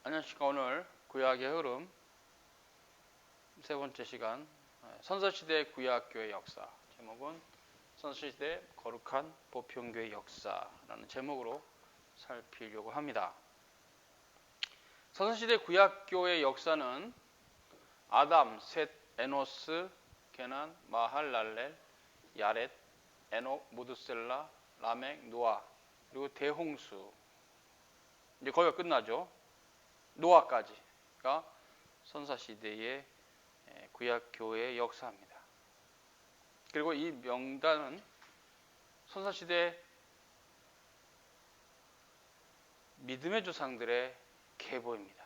안녕하십니까. 오늘 구약의 흐름 세 번째 시간, 선사시대 구약교회 역사, 제목은 선사시대 거룩한 보편교회 역사라는 제목으로 살피려고 합니다. 선사시대 구약교회 역사는 아담, 셋, 에노스, 게난, 마할랄렐, 야렛, 에녹, 무드셀라, 라멕, 노아, 그리고 대홍수, 이제 거기가 끝나죠. 노아까지가 선사시대의 구약교회의 역사입니다. 그리고 이 명단은 선사시대 믿음의 조상들의 계보입니다.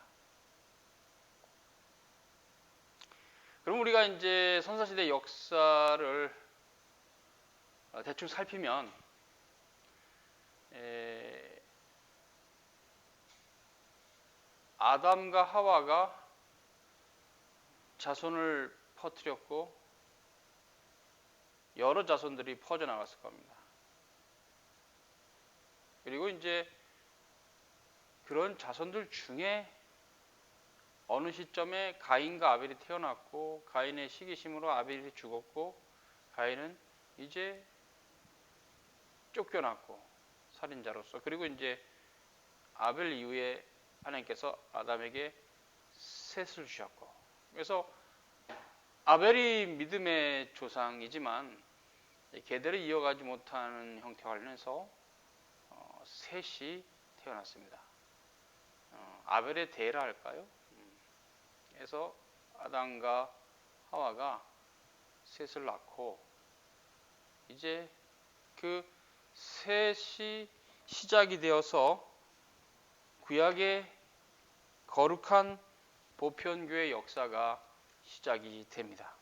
그럼 우리가 이제 선사시대 역사를 대충 살피면 아담과 하와가 자손을 퍼뜨렸고 여러 자손들이 퍼져나갔을 겁니다. 그리고 이제 그런 자손들 중에 어느 시점에 가인과 아벨이 태어났고 가인의 시기심으로 아벨이 죽었고 가인은 이제 쫓겨났고 살인자로서, 그리고 이제 아벨 이후에 하나님께서 아담에게 셋을 주셨고, 그래서 아벨이 믿음의 조상이지만 계대를 이어가지 못하는 형태와 관련해서 셋이 태어났습니다. 아벨의 대라 할까요? 그래서 아담과 하와가 셋을 낳고 이제 그 셋이 시작이 되어서 구약의 거룩한 보편교회 역사가 시작이 됩니다.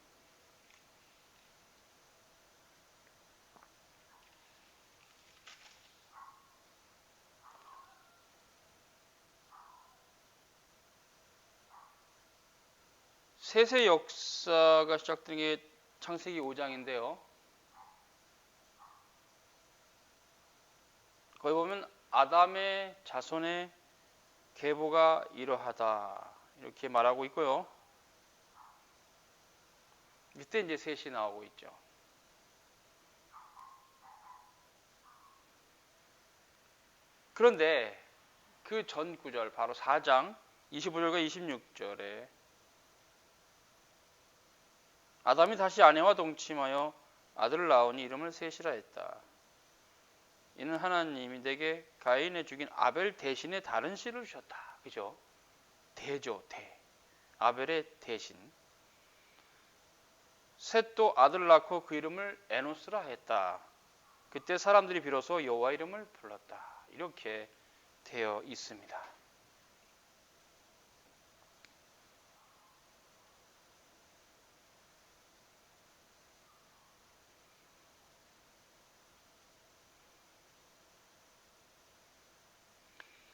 셋의 역사가 시작되는 게 창세기 5장인데요. 거기 보면 아담의 자손의 계보가 이러하다 이렇게 말하고 있고요. 이때 이제 셋이 나오고 있죠. 그런데 그 전 구절 바로 4장 25절과 26절에 아담이 다시 아내와 동침하여 아들을 낳으니 이름을 셋이라 했다. 이는 하나님이 내게 가인의 죽인 아벨 대신에 다른 씨를 주셨다. 그죠? 대죠, 대. 아벨의 대신. 셋도 아들을 낳고 그 이름을 에노스라 했다. 그때 사람들이 비로소 여호와 이름을 불렀다. 이렇게 되어 있습니다.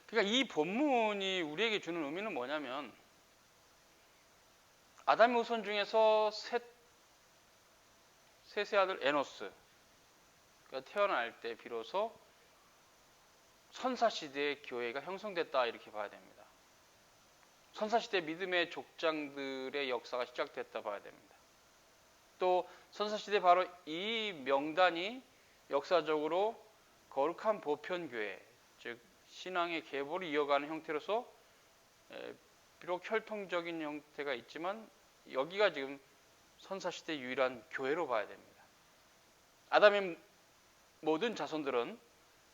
그러니까 이 본문이 우리에게 주는 의미는 뭐냐면 아담의 후손 중에서 셋의 아들 에노스가 태어날 때 비로소 선사시대의 교회가 형성됐다 이렇게 봐야 됩니다. 선사시대 믿음의 족장들의 역사가 시작됐다 봐야 됩니다. 또 선사시대 바로 이 명단이 역사적으로 거룩한 보편교회, 즉 신앙의 계보를 이어가는 형태로서 비록 혈통적인 형태가 있지만 여기가 지금 선사시대 유일한 교회로 봐야 됩니다. 아담의 모든 자손들은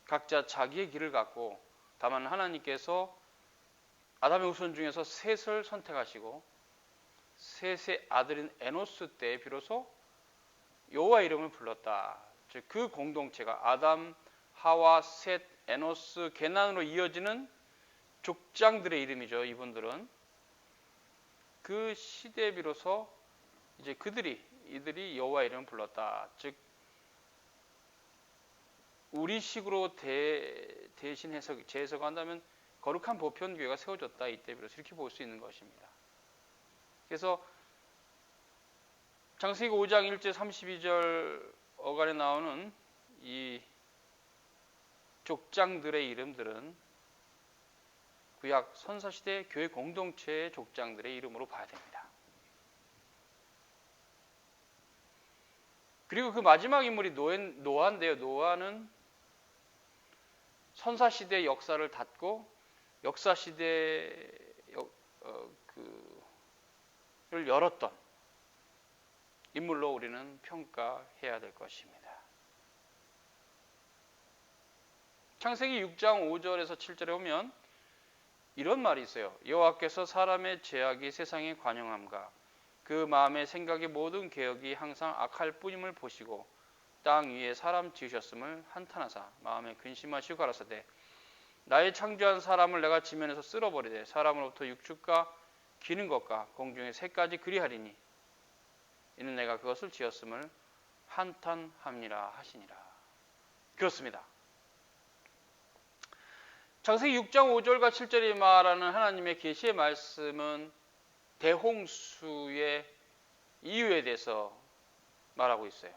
각자 자기의 길을 갖고 다만 하나님께서 아담의 후손 중에서 셋을 선택하시고 셋의 아들인 에노스 때에 비로소 여호와 이름을 불렀다. 즉 그 공동체가 아담, 하와, 셋, 에노스, 게난으로 이어지는 족장들의 이름이죠. 이분들은 그 시대에 비로소 이제 이들이 여호와 이름을 불렀다. 즉 우리식으로 대신 재해석한다면 거룩한 보편교회가 세워졌다. 이때 비로소 이렇게 볼 수 있는 것입니다. 그래서 창세기 5장 1절 32절 어간에 나오는 이 족장들의 이름들은 구약 선사시대 교회 공동체의 족장들의 이름으로 봐야 됩니다. 그리고 그 마지막 인물이 노아인데요. 노아는 선사시대의 역사를 닫고 역사시대를 열었던 인물로 우리는 평가해야 될 것입니다. 창세기 6장 5절에서 7절에 보면 이런 말이 있어요. 여호와께서 사람의 죄악이 세상에 관영함과 그 마음의 생각의 모든 계획이 항상 악할 뿐임을 보시고 땅 위에 사람 지으셨음을 한탄하사 마음에 근심하시고 가라사대 나의 창조한 사람을 내가 지면에서 쓸어버리되 사람으로부터 육축과 기는 것과 공중의 새까지 그리하리니 이는 내가 그것을 지었음을 한탄함이라 하시니라. 그렇습니다. 창세기 6장 5절과 7절이 말하는 하나님의 계시의 말씀은 대홍수의 이유에 대해서 말하고 있어요.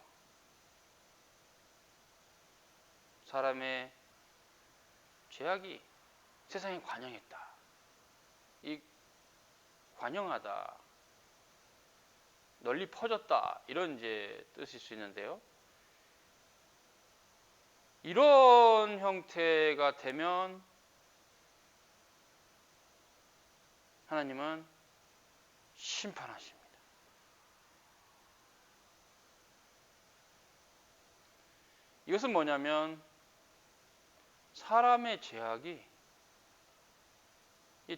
사람의 죄악이 세상에 관영했다. 이 관영하다, 널리 퍼졌다 이런 이제 뜻일 수 있는데요. 이런 형태가 되면 하나님은 심판하십니다. 이것은 뭐냐면 사람의 죄악이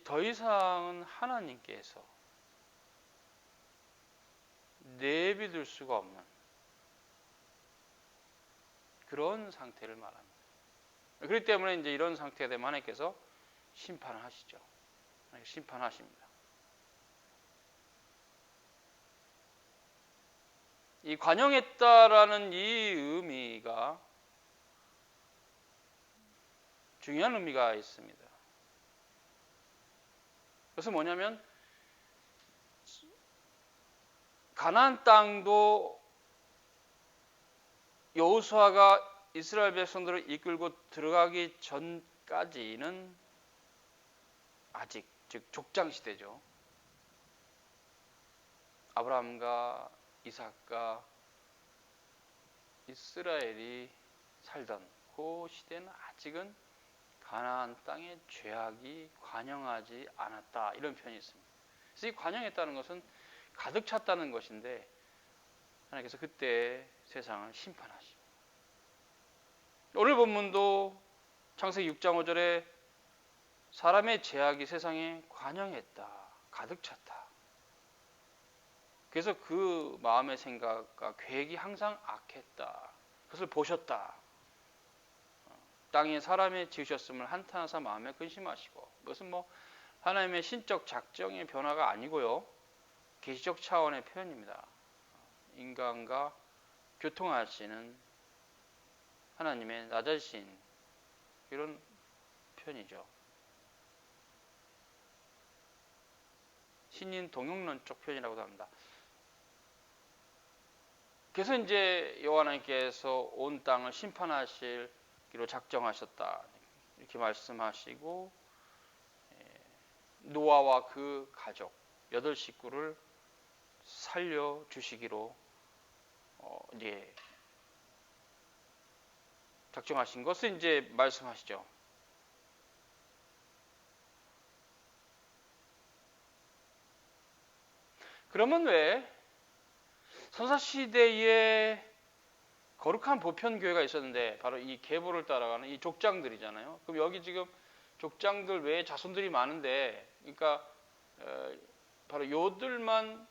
더 이상은 하나님께서 내비둘 수가 없는 그런 상태를 말합니다. 그렇기 때문에 이제 이런 상태가 되면 하나님께서 심판을 하시죠. 심판하십니다. 이 관영했다라는 이 의미가 중요한 의미가 있습니다. 그것은 뭐냐면 가나안 땅도 여호수아가 이스라엘 백성들을 이끌고 들어가기 전까지는 아직 즉 족장 시대죠. 아브라함과 이삭과 이스라엘이 살던 그 시대는 아직은 가나안 땅의 죄악이 관영하지 않았다 이런 표현이 있습니다. 그래서 이 관영했다는 것은 가득 찼다는 것인데 하나님께서 그때 세상을 심판하십니다. 오늘 본문도 창세기 6장 5절에 사람의 죄악이 세상에 관영했다, 가득 찼다. 그래서 그 마음의 생각과 계획이 항상 악했다. 그것을 보셨다. 땅에 사람이 지으셨음을 한탄하사 마음에 근심하시고, 이것은 뭐 하나님의 신적 작정의 변화가 아니고요, 계시적 차원의 표현입니다. 인간과 교통하시는 하나님의 낮아지신 이런 표현이죠. 신인 동용론적 표현이라고도 합니다. 그래서 이제 여호와 하나님께서 온 땅을 심판하시기로 작정하셨다 이렇게 말씀하시고 노아와 그 가족 8식구를 살려주시기로 이제 작정하신 것을 이제 말씀하시죠. 그러면 왜 선사시대에 거룩한 보편교회가 있었는데 바로 이 계보를 따라가는 이 족장들이잖아요. 그럼 여기 지금 족장들 외에 자손들이 많은데 그러니까 바로 요들만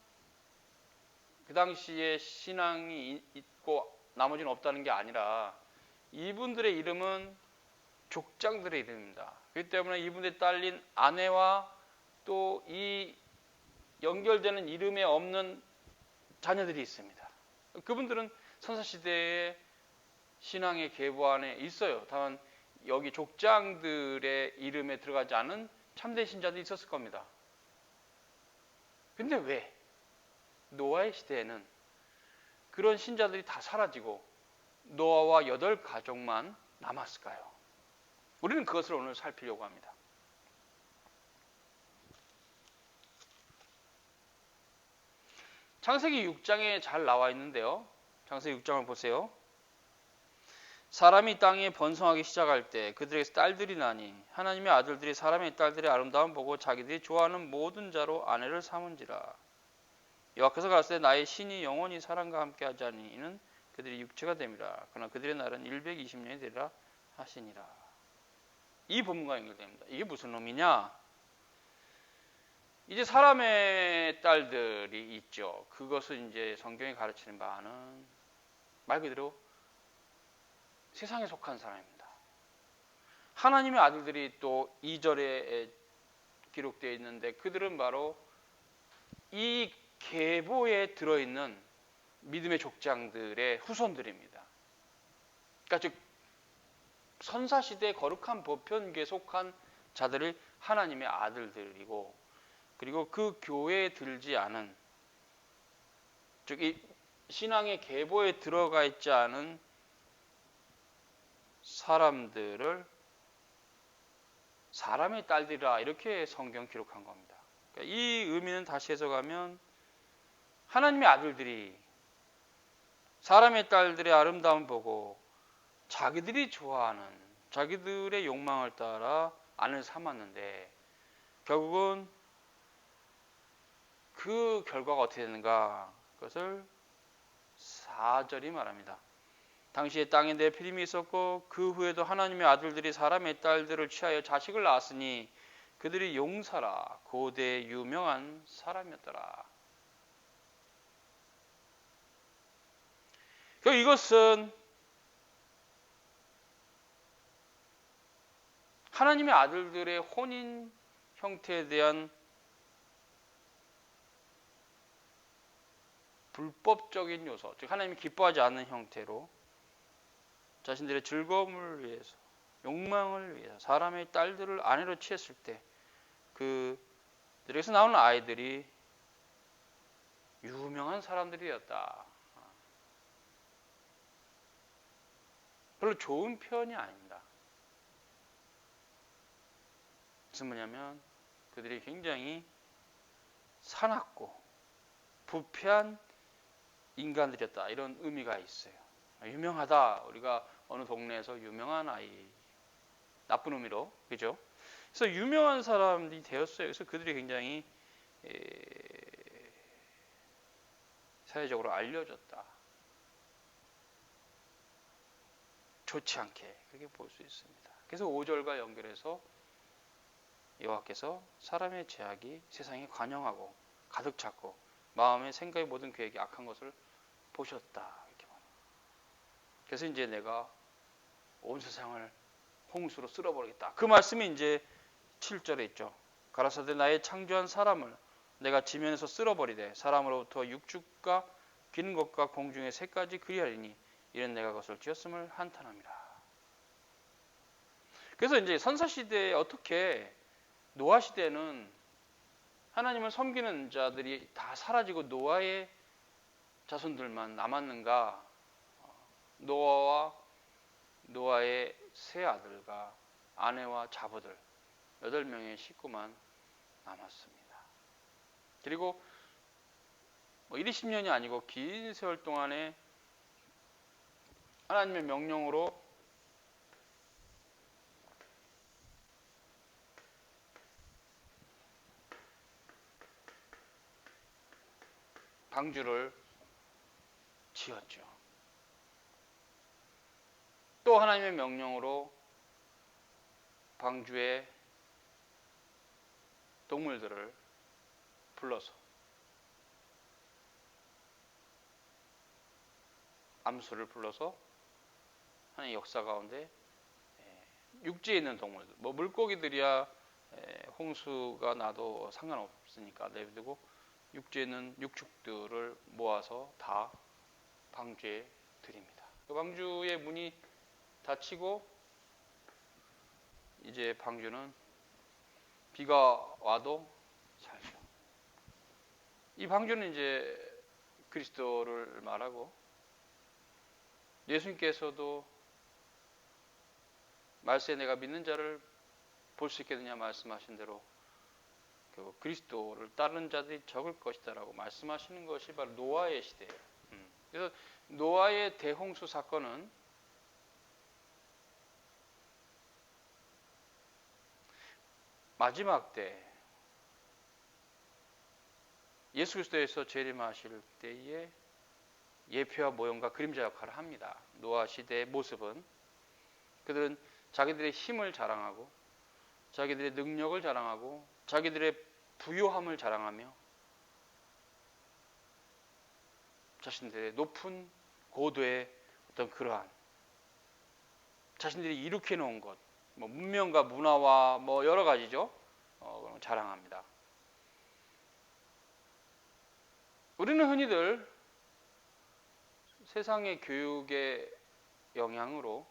그 당시에 신앙이 있고 나머지는 없다는 게 아니라 이분들의 이름은 족장들의 이름입니다. 그렇기 때문에 이분들에 딸린 아내와 또 이 연결되는 이름에 없는 자녀들이 있습니다. 그분들은 선사시대의 신앙의 계보 안에 있어요. 다만 여기 족장들의 이름에 들어가지 않은 참된 신자들이 있었을 겁니다. 근데 왜 노아의 시대에는 그런 신자들이 다 사라지고 노아와 8가족만 남았을까요? 우리는 그것을 오늘 살피려고 합니다. 창세기 6장에 잘 나와 있는데요. 창세기 6장을 보세요. 사람이 땅에 번성하기 시작할 때 그들에게서 딸들이 나니 하나님의 아들들이 사람의 딸들의 아름다움 보고 자기들이 좋아하는 모든 자로 아내를 삼은지라. 여호와께서 가라사대 나의 신이 영원히 사람과 함께하지 아니 이는 그들이 육체가 됨이라. 그러나 그들의 날은 120년이 되리라 하시니라. 이 본문과 연결됩니다. 이게 무슨 의미냐? 이제 사람의 딸들이 있죠. 그것은 이제 성경이 가르치는 바는 말 그대로 세상에 속한 사람입니다. 하나님의 아들들이 또 2절에 기록되어 있는데 그들은 바로 이 계보에 들어있는 믿음의 족장들의 후손들입니다. 그러니까 즉 선사시대의 거룩한 보편계에 속한 자들을 하나님의 아들들이고, 그리고 그 교회에 들지 않은, 즉 이 신앙의 계보에 들어가 있지 않은 사람들을 사람의 딸들이라 이렇게 성경 기록한 겁니다. 그러니까 이 의미는 다시 해석하면 하나님의 아들들이 사람의 딸들의 아름다움 보고 자기들이 좋아하는 자기들의 욕망을 따라 아내를 삼았는데 결국은 그 결과가 어떻게 되는가? 그것을 4절이 말합니다. 당시에 땅에 네피림이 있었고 그 후에도 하나님의 아들들이 사람의 딸들을 취하여 자식을 낳았으니 그들이 용사라 고대 유명한 사람이었더라. 이것은 하나님의 아들들의 혼인 형태에 대한 불법적인 요소, 즉 하나님이 기뻐하지 않는 형태로 자신들의 즐거움을 위해서, 욕망을 위해서 사람의 딸들을 아내로 취했을 때 그들에게서 나오는 아이들이 유명한 사람들이었다. 별로 좋은 표현이 아닙니다. 무슨 뭐냐면 그들이 굉장히 사납고 부패한 인간들이었다, 이런 의미가 있어요. 유명하다, 우리가 어느 동네에서 유명한 아이, 나쁜 의미로, 그죠? 그래서 유명한 사람이 되었어요. 그래서 그들이 굉장히 사회적으로 알려졌다. 좋지 않게 그렇게 볼 수 있습니다. 그래서 5절과 연결해서 여호와께서 사람의 죄악이 세상에 관영하고 가득 찼고 마음의 생각의 모든 계획이 악한 것을 보셨다, 이렇게 말합니다. 그래서 이제 내가 온 세상을 홍수로 쓸어버리겠다. 그 말씀이 이제 7절에 있죠. 가라사대 나의 창조한 사람을 내가 지면에서 쓸어버리되 사람으로부터 육축과 기는 것과 공중의 새까지 그리하리니 이는 내가 그것을 지었음을 한탄함이라. 그래서 이제 선사시대에 어떻게 노아 시대는 하나님을 섬기는 자들이 다 사라지고 노아의 자손들만 남았는가? 노아와 노아의 세 아들과 아내와 자부들 8명의 식구만 남았습니다. 그리고 1~20년이 아니고 긴 세월 동안에 하나님의 명령으로 방주를 지었죠. 또 하나님의 명령으로 방주에 동물들을 불러서 암수를 불러서 하나님의 역사 가운데 육지에 있는 동물들, 물고기들이야 홍수가 나도 상관없으니까 내비두고 육지에 있는 육축들을 모아서 다 방주에 드립니다. 그 방주의 문이 닫히고 이제 방주는 비가 와도 살죠. 이 방주는 이제 그리스도를 말하고 예수님께서도 말세에 내가 믿는 자를 볼 수 있겠느냐 말씀하신 대로 그 그리스도를 따르는 자들이 적을 것이다라고 말씀하시는 것이 바로 노아의 시대예요. 그래서 노아의 대홍수 사건은 마지막 때 예수 그리스도에서 재림하실 때에 예표와 모형과 그림자 역할을 합니다. 노아 시대의 모습은 그들은 자기들의 힘을 자랑하고 자기들의 능력을 자랑하고 자기들의 부요함을 자랑하며 자신들의 높은 고도의 어떤 그러한 자신들이 이룩해 놓은 것, 뭐 문명과 문화와 뭐 여러 가지죠. 자랑합니다. 우리는 흔히들 세상의 교육의 영향으로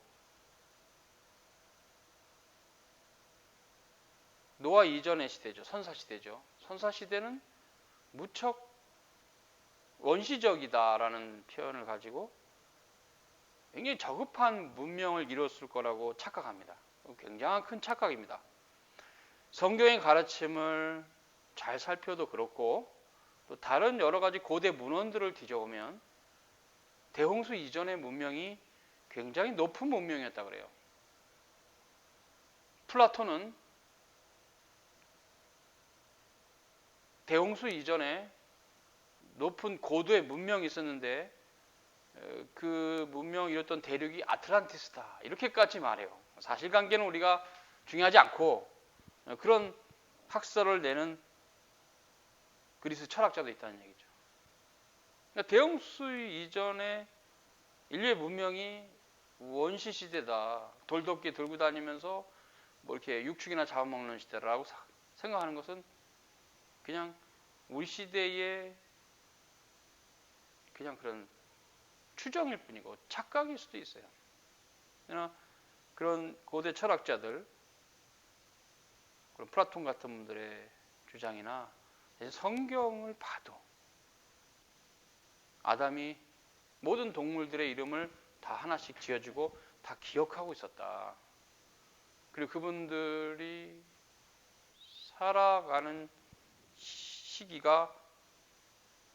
노아 이전의 시대죠. 선사시대죠. 선사시대는 무척 원시적이다라는 표현을 가지고 굉장히 저급한 문명을 이뤘을 거라고 착각합니다. 굉장한 큰 착각입니다. 성경의 가르침을 잘 살펴도 그렇고 또 다른 여러 가지 고대 문헌들을 뒤져보면 대홍수 이전의 문명이 굉장히 높은 문명이었다 그래요. 플라톤은 대홍수 이전에 높은 고도의 문명이 있었는데 그 문명을 이뤘던 대륙이 아틀란티스다 이렇게까지 말해요. 사실관계는 우리가 중요하지 않고 그런 학설을 내는 그리스 철학자도 있다는 얘기죠. 그러니까 대홍수 이전에 인류의 문명이 원시 시대다. 돌도끼 들고 다니면서 뭐 이렇게 육축이나 잡아먹는 시대라고 생각하는 것은 그냥 우리 시대의 그냥 그런 추정일 뿐이고 착각일 수도 있어요. 그러나 그런 고대 철학자들, 그런 플라톤 같은 분들의 주장이나 성경을 봐도 아담이 모든 동물들의 이름을 다 하나씩 지어주고 다 기억하고 있었다. 그리고 그분들이 살아가는 시기가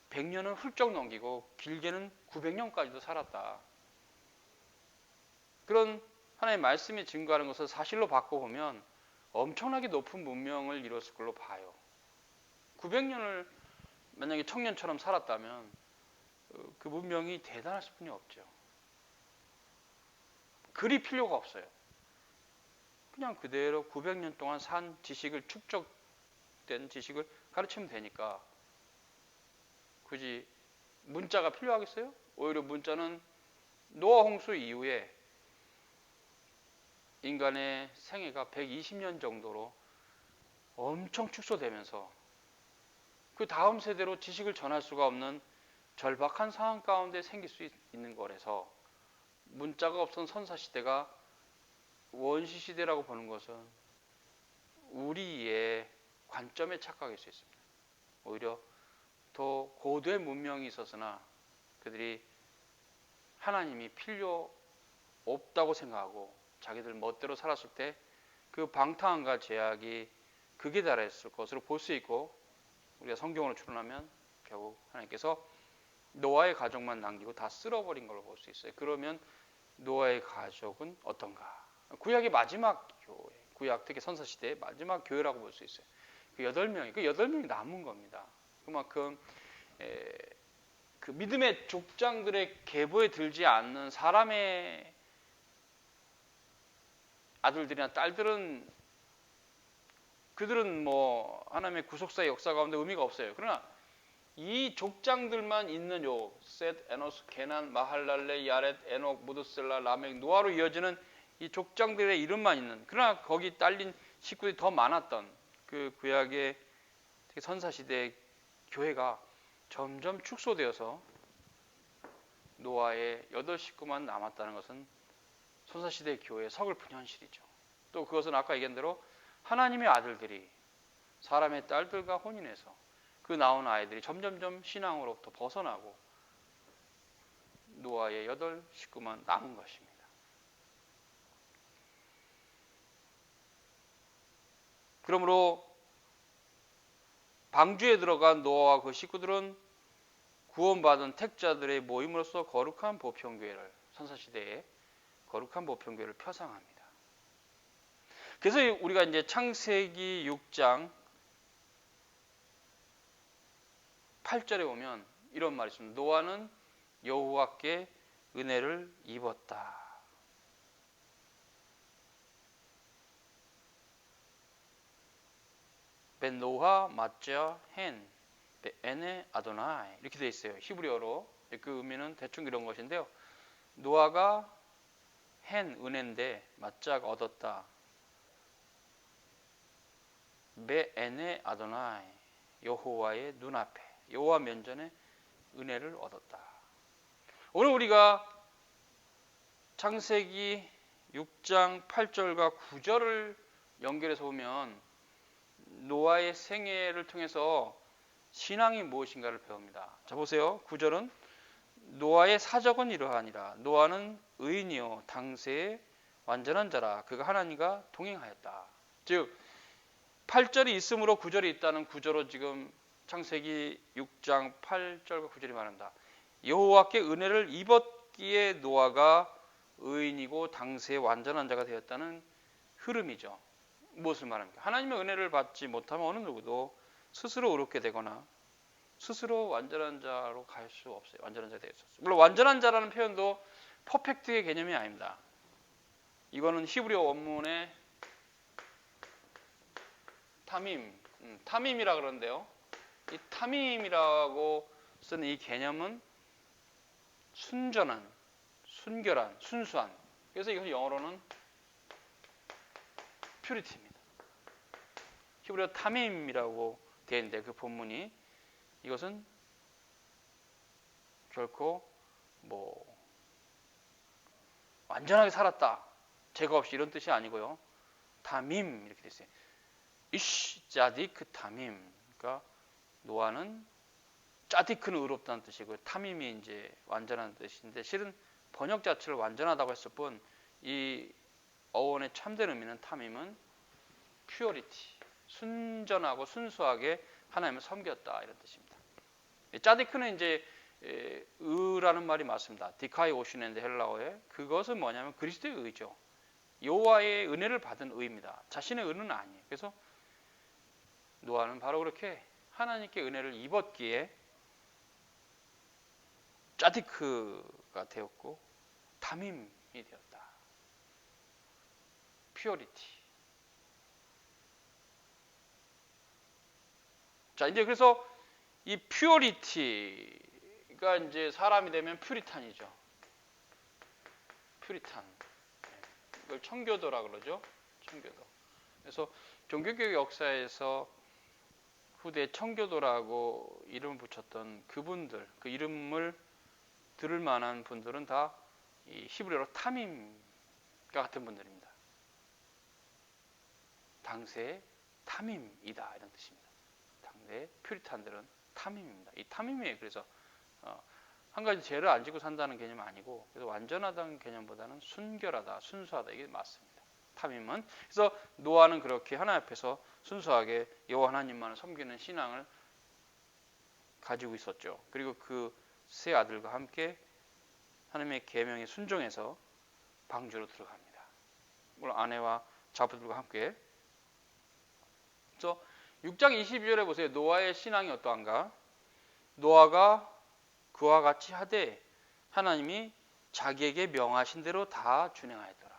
100년은 훌쩍 넘기고 길게는 900년까지도 살았다. 그런 하나님의 말씀이 증거하는 것을 사실로 바꿔보면 엄청나게 높은 문명을 이뤘을 걸로 봐요. 900년을 만약에 청년처럼 살았다면 그 문명이 대단하실 분이 없죠. 글이 필요가 없어요. 그냥 그대로 900년 동안 산 지식을 축적된 지식을 가르치면 되니까 굳이 문자가 필요하겠어요? 오히려 문자는 노아 홍수 이후에 인간의 생애가 120년 정도로 엄청 축소되면서 그 다음 세대로 지식을 전할 수가 없는 절박한 상황 가운데 생길 수 있는 거라서 문자가 없던 선사시대가 원시시대라고 보는 것은 우리의 관점의 착각일 수 있습니다. 오히려 더 고도의 문명이 있었으나 그들이 하나님이 필요 없다고 생각하고 자기들 멋대로 살았을 때 그 방탕함과 제약이 극에 달했을 것으로 볼 수 있고 우리가 성경으로 추론하면 결국 하나님께서 노아의 가족만 남기고 다 쓸어버린 걸로 볼 수 있어요. 그러면 노아의 가족은 어떤가? 구약의 마지막 교회, 구약 특히 선사시대의 마지막 교회라고 볼 수 있어요. 그 8명이 남은 겁니다. 그만큼 그 믿음의 족장들의 계보에 들지 않는 사람의 아들들이나 딸들은 그들은 뭐 하나님의 구속사의 역사 가운데 의미가 없어요. 그러나 이 족장들만 있는 셋, 에노스, 게난, 마할랄레, 야렛, 에녹, 무드셀라, 라멕, 노아로 이어지는 이 족장들의 이름만 있는 그러나 거기 딸린 식구들이 더 많았던 그 구약의 선사시대의 교회가 점점 축소되어서 노아의 8 식구만 남았다는 것은 선사시대의 교회의 서글픈 현실이죠. 또 그것은 아까 얘기한 대로 하나님의 아들들이 사람의 딸들과 혼인해서 그 나온 아이들이 점점점 신앙으로부터 벗어나고 노아의 8 식구만 남은 것입니다. 그러므로 방주에 들어간 노아와 그 식구들은 구원받은 택자들의 모임으로서 거룩한 보편교회를, 선사시대에 거룩한 보편교회를 표상합니다. 그래서 우리가 이제 창세기 6장 8절에 보면 이런 말이 있습니다. 노아는 여호와께 은혜를 입었다. 벤 노아 맞자 헨 베에네 아도나이 이렇게 되어 있어요. 히브리어로. 그 의미는 대충 이런 것인데요. 노아가 헨 은혜인데 맞자가 얻었다. 베에네 아도나이 여호와의 눈앞에, 여호와 면전에 은혜를 얻었다. 오늘 우리가 창세기 6장 8절과 9절을 연결해서 보면 노아의 생애를 통해서 신앙이 무엇인가를 배웁니다. 자 보세요. 9절은 노아의 사적은 이러하니라. 노아는 의인이요 당세의 완전한 자라. 그가 하나님과 동행하였다. 즉 8절이 있으므로 9절이 있다는 구조로 지금 창세기 6장 8절과 9절이 말한다. 여호와께 은혜를 입었기에 노아가 의인이고 당세의 완전한 자가 되었다는 흐름이죠. 무엇을 말합니까? 하나님의 은혜를 받지 못하면 어느 누구도 스스로 의롭게 되거나 스스로 완전한 자로 갈 수 없어요. 완전한 자가 될 수 없어요. 물론 완전한 자라는 표현도 퍼펙트의 개념이 아닙니다. 이거는 히브리어 원문의 타밈이라 그러는데요. 이 타밈이라고 쓰는 이 개념은 순전한, 순결한, 순수한. 그래서 이것은 영어로는 퓨리티입니다. 히브리어 타밈이라고 되어 있는데 그 본문이 이것은 결코 완전하게 살았다, 죄가 없이 이런 뜻이 아니고요. 타밈 이렇게 되어 있어요. 이쉬 짜디크 타밈. 그러니까 노아는 짜디크는 의롭다는 뜻이고 타밈이 이제 완전한 뜻인데 실은 번역 자체를 완전하다고 했을 뿐 이 어원의 참된 의미는 타밈은 퓨어리티, 순전하고 순수하게 하나님을 섬겼다 이런 뜻입니다. 짜디크는 이제 의라는 말이 맞습니다. 디카이 오시는데 헬라어에 그것은 뭐냐면 그리스도의 의죠. 여호와의 은혜를 받은 의입니다. 자신의 의는 아니에요. 그래서 노아는 바로 그렇게 하나님께 은혜를 입었기에 짜디크가 되었고 타밈이 되었다. 퓨어리티. 자, 이제 그래서 이 퓨어리티가 이제 사람이 되면 퓨리탄이죠. 퓨리탄. 이걸 청교도라 그러죠. 청교도. 그래서 종교개혁 역사에서 후대 청교도라고 이름을 붙였던 그분들, 그 이름을 들을 만한 분들은 다 이 히브리어로 타밈과 같은 분들입니다. 당시의 타밈이다 이런 뜻입니다. 당시의 퓨리탄들은 타밈입니다. 이 타밈이에요. 그래서 한 가지 죄를 안 지고 산다는 개념은 아니고 그래서 완전하다는 개념보다는 순결하다, 순수하다 이게 맞습니다. 타밈은. 그래서 노아는 그렇게 하나님 앞에서 순수하게 여호와 하나님만을 섬기는 신앙을 가지고 있었죠. 그리고 그 세 아들과 함께 하나님의 계명에 순종해서 방주로 들어갑니다. 물론 아내와 자부들과 함께. 그래서 6장 22절에 보세요. 노아의 신앙이 어떠한가? 노아가 그와 같이 하되 하나님이 자기에게 명하신 대로 다 준행하였더라.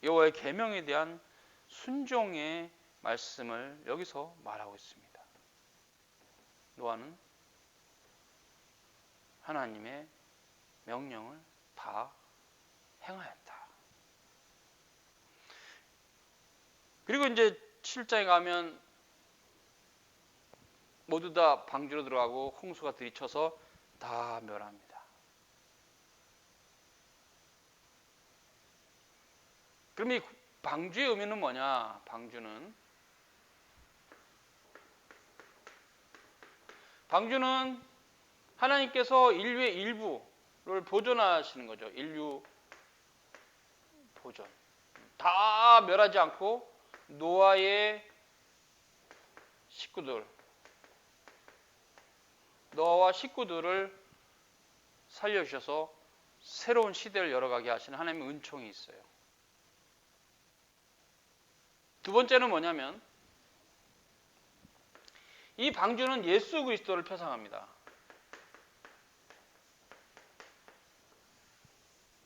여호와의 계명에 대한 순종의 말씀을 여기서 말하고 있습니다. 노아는 하나님의 명령을 다 행하였다. 그리고 이제 7장에 가면 모두 다 방주로 들어가고 홍수가 들이쳐서 다 멸합니다. 그럼 이 방주의 의미는 뭐냐? 방주는 하나님께서 인류의 일부를 보존하시는 거죠. 인류 보존. 다 멸하지 않고 노아의 식구들, 노아와 식구들을 살려주셔서 새로운 시대를 열어가게 하시는 하나님의 은총이 있어요. 두 번째는 뭐냐면 이 방주는 예수 그리스도를 표상합니다.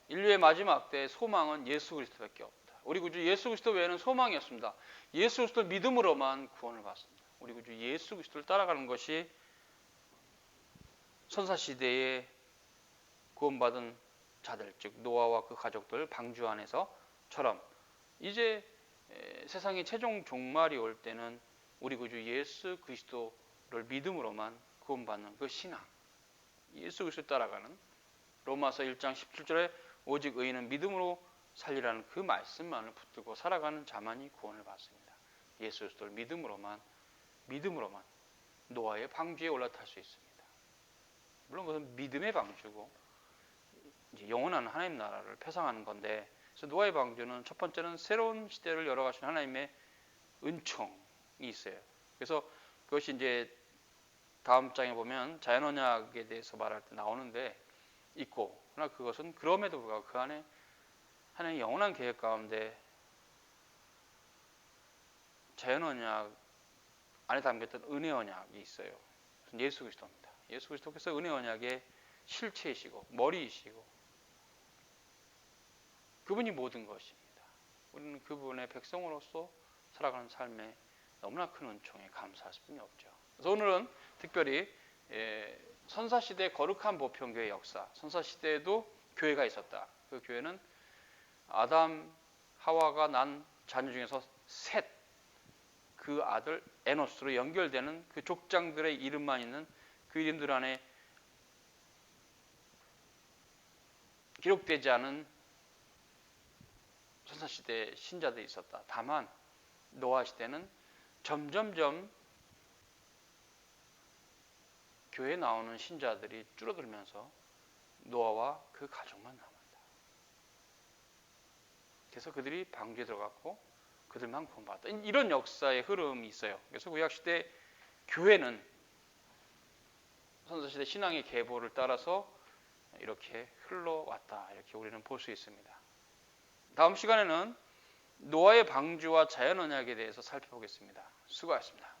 인류의 마지막 때의 소망은 예수 그리스도밖에 없다. 우리 구주 예수 그리스도 외에는 소망이 없습니다. 예수 그리스도를 믿음으로만 구원을 받습니다. 우리 구주 예수 그리스도를 따라가는 것이 선사시대에 구원받은 자들, 즉 노아와 그 가족들 방주 안에서처럼 이제 세상의 최종 종말이 올 때는 우리 구주 예수 그리스도를 믿음으로만 구원받는 그 신앙, 예수 그리스도를 따라가는 로마서 1장 17절에 오직 의인은 믿음으로 살리라는 그 말씀만을 붙들고 살아가는 자만이 구원을 받습니다. 예수 그리스도를 믿음으로만 노아의 방주에 올라탈 수 있습니다. 물론 그것은 믿음의 방주고 이제 영원한 하나님 나라를 표상하는 건데, 그래서 노아의 방주는 첫 번째는 새로운 시대를 열어가시는 하나님의 은총이 있어요. 그래서 그것이 이제 다음 장에 보면 자연언약에 대해서 말할 때 나오는데 있고, 그러나 그것은 그럼에도 불구하고 그 안에 하나님의 영원한 계획 가운데 자연언약 안에 담겼던 은혜 언약이 있어요. 예수 그리스도입니다. 예수 그리스도께서 은혜 언약의 실체이시고 머리이시고 그분이 모든 것입니다. 우리는 그분의 백성으로서 살아가는 삶에 너무나 큰 은총에 감사할 수뿐이 없죠. 그래서 오늘은 특별히 선사시대 거룩한 보편교회 역사, 선사시대에도 교회가 있었다. 그 교회는 아담, 하와가 난 자녀 중에서 셋, 그 아들 에노스로 연결되는 그 족장들의 이름만 있는 그 이름들 안에 기록되지 않은 선사시대 신자들이 있었다. 다만 노아 시대는 점점점 교회에 나오는 신자들이 줄어들면서 노아와 그 가족만 남았다. 그래서 그들이 방주에 들어갔고 그들만 구원받았다. 이런 역사의 흐름이 있어요. 그래서 구약시대 교회는 선사시대 신앙의 계보를 따라서 이렇게 흘러왔다. 이렇게 우리는 볼 수 있습니다. 다음 시간에는 노아의 방주와 자연언약에 대해서 살펴보겠습니다. 수고하셨습니다.